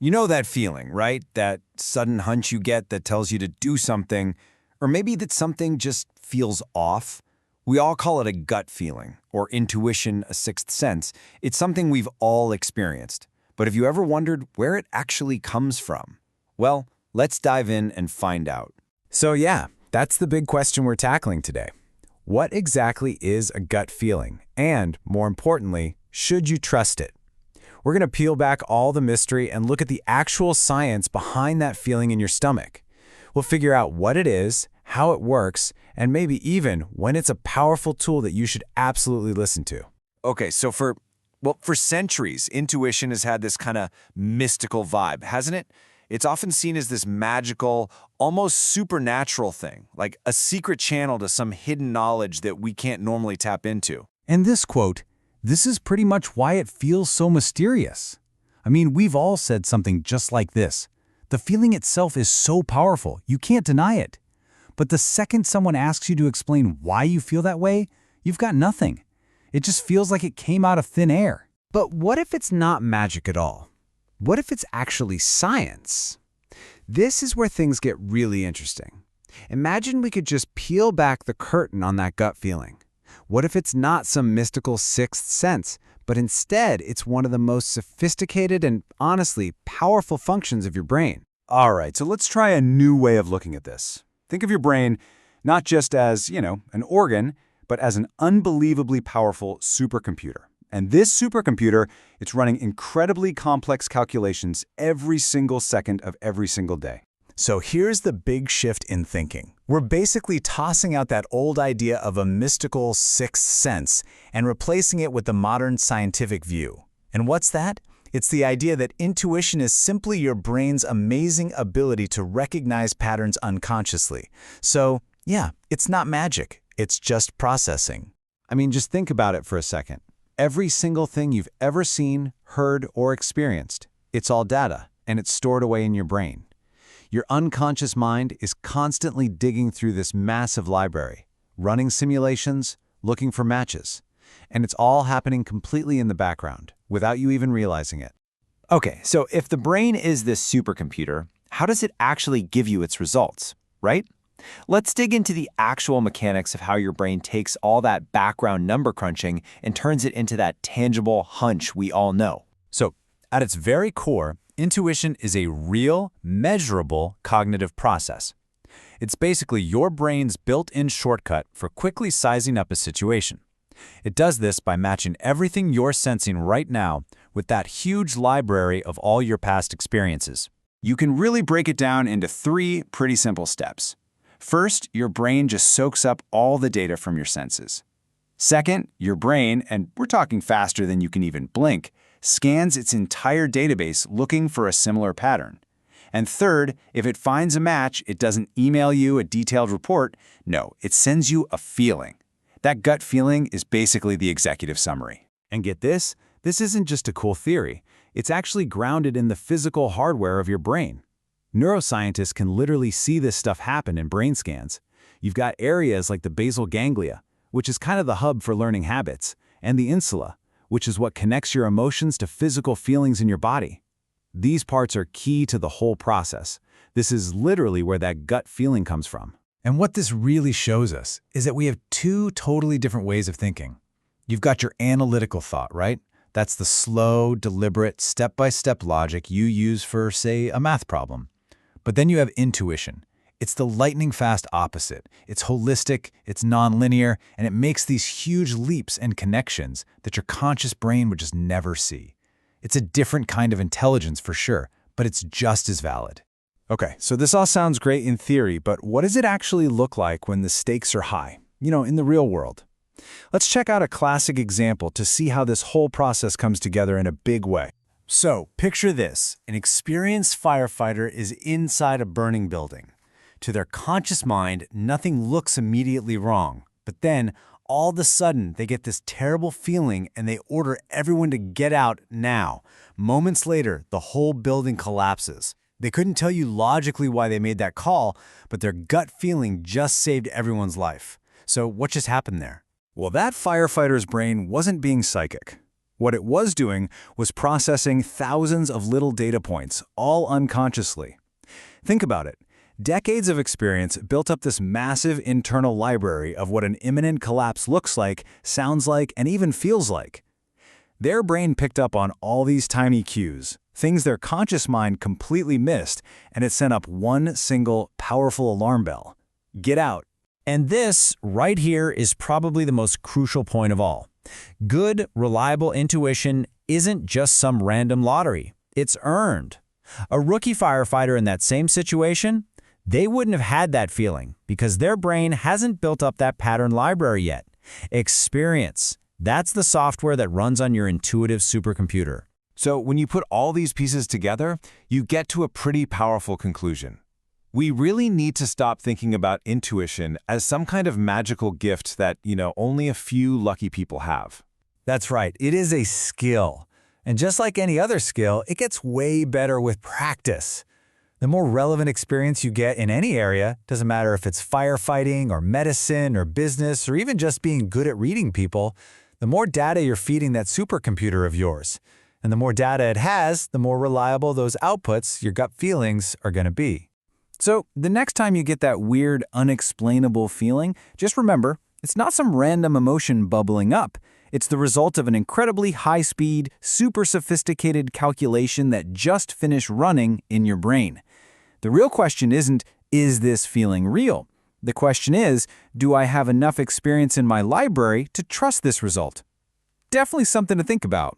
You know that feeling, right? That sudden hunch you get that tells you to do something, or maybe that something just feels off. We all call it a gut feeling, or intuition, a sixth sense. It's something we've all experienced. But have you ever wondered where it actually comes from? Well, let's dive in and find out. So yeah, that's the big question we're tackling today. What exactly is a gut feeling? And, more importantly, should you trust it? We're going to peel back all the mystery and look at the actual science behind that feeling in your stomach. We'll figure out what it is, how it works, and maybe even when it's a powerful tool that you should absolutely listen to. Okay, so for centuries, intuition has had this kind of mystical vibe, hasn't it? It's often seen as this magical, almost supernatural thing, like a secret channel to some hidden knowledge that we can't normally tap into. And this quote, "This is pretty much why it feels so mysterious." I mean, we've all said something just like this. The feeling itself is so powerful, you can't deny it. But the second someone asks you to explain why you feel that way, you've got nothing. It just feels like it came out of thin air. But what if it's not magic at all? What if it's actually science? This is where things get really interesting. Imagine we could just peel back the curtain on that gut feeling. What if it's not some mystical sixth sense, but instead it's one of the most sophisticated and, honestly, powerful functions of your brain? All right, so let's try a new way of looking at this. Think of your brain not just as, an organ, but as an unbelievably powerful supercomputer. And this supercomputer, it's running incredibly complex calculations every single second of every single day. So here's the big shift in thinking. We're basically tossing out that old idea of a mystical sixth sense and replacing it with the modern scientific view. And what's that? It's the idea that intuition is simply your brain's amazing ability to recognize patterns unconsciously. So, yeah, it's not magic. It's just processing. I mean, just think about it for a second. Every single thing you've ever seen, heard, or experienced, it's all data, and it's stored away in your brain. Your unconscious mind is constantly digging through this massive library, running simulations, looking for matches. And it's all happening completely in the background, without you even realizing it. Okay, so if the brain is this supercomputer, how does it actually give you its results, right? Let's dig into the actual mechanics of how your brain takes all that background number crunching and turns it into that tangible hunch we all know. So, at its very core, intuition is a real, measurable cognitive process. It's basically your brain's built-in shortcut for quickly sizing up a situation. It does this by matching everything you're sensing right now with that huge library of all your past experiences. You can really break it down into 3 pretty simple steps. First, your brain just soaks up all the data from your senses. Second, your brain, and we're talking faster than you can even blink, scans its entire database looking for a similar pattern. And third, if it finds a match, it doesn't email you a detailed report. No, it sends you a feeling. That gut feeling is basically the executive summary. And get this isn't just a cool theory. It's actually grounded in the physical hardware of your brain. Neuroscientists can literally see this stuff happen in brain scans. You've got areas like the basal ganglia, which is kind of the hub for learning habits, and the insula, which is what connects your emotions to physical feelings in your body. These parts are key to the whole process. This is literally where that gut feeling comes from. And what this really shows us is that we have 2 totally different ways of thinking. You've got your analytical thought, right? That's the slow, deliberate, step-by-step logic you use for, say, a math problem. But then you have intuition. It's the lightning-fast opposite. It's holistic, it's nonlinear, and it makes these huge leaps and connections that your conscious brain would just never see. It's a different kind of intelligence for sure, but it's just as valid. Okay, so this all sounds great in theory, but what does it actually look like when the stakes are high? In the real world. Let's check out a classic example to see how this whole process comes together in a big way. So, picture this. An experienced firefighter is inside a burning building. To their conscious mind, nothing looks immediately wrong. But then, all of a sudden, they get this terrible feeling and they order everyone to get out now. Moments later, the whole building collapses. They couldn't tell you logically why they made that call, but their gut feeling just saved everyone's life. So what just happened there? Well, that firefighter's brain wasn't being psychic. What it was doing was processing thousands of little data points, all unconsciously. Think about it. Decades of experience built up this massive internal library of what an imminent collapse looks like, sounds like, and even feels like. Their brain picked up on all these tiny cues, things their conscious mind completely missed, and it sent up one single, powerful alarm bell. Get out. And this, right here, is probably the most crucial point of all. Good, reliable intuition isn't just some random lottery. It's earned. A rookie firefighter in that same situation, they wouldn't have had that feeling because their brain hasn't built up that pattern library yet. Experience. That's the software that runs on your intuitive supercomputer. So when you put all these pieces together, you get to a pretty powerful conclusion. We really need to stop thinking about intuition as some kind of magical gift that, only a few lucky people have. That's right, it is a skill. And just like any other skill, it gets way better with practice. The more relevant experience you get in any area, doesn't matter if it's firefighting or medicine or business or even just being good at reading people, the more data you're feeding that supercomputer of yours. And the more data it has, the more reliable those outputs, your gut feelings, are going to be. So the next time you get that weird, unexplainable feeling, just remember, it's not some random emotion bubbling up. It's the result of an incredibly high-speed, super sophisticated calculation that just finished running in your brain. The real question isn't, is this feeling real? The question is, do I have enough experience in my library to trust this result? Definitely something to think about.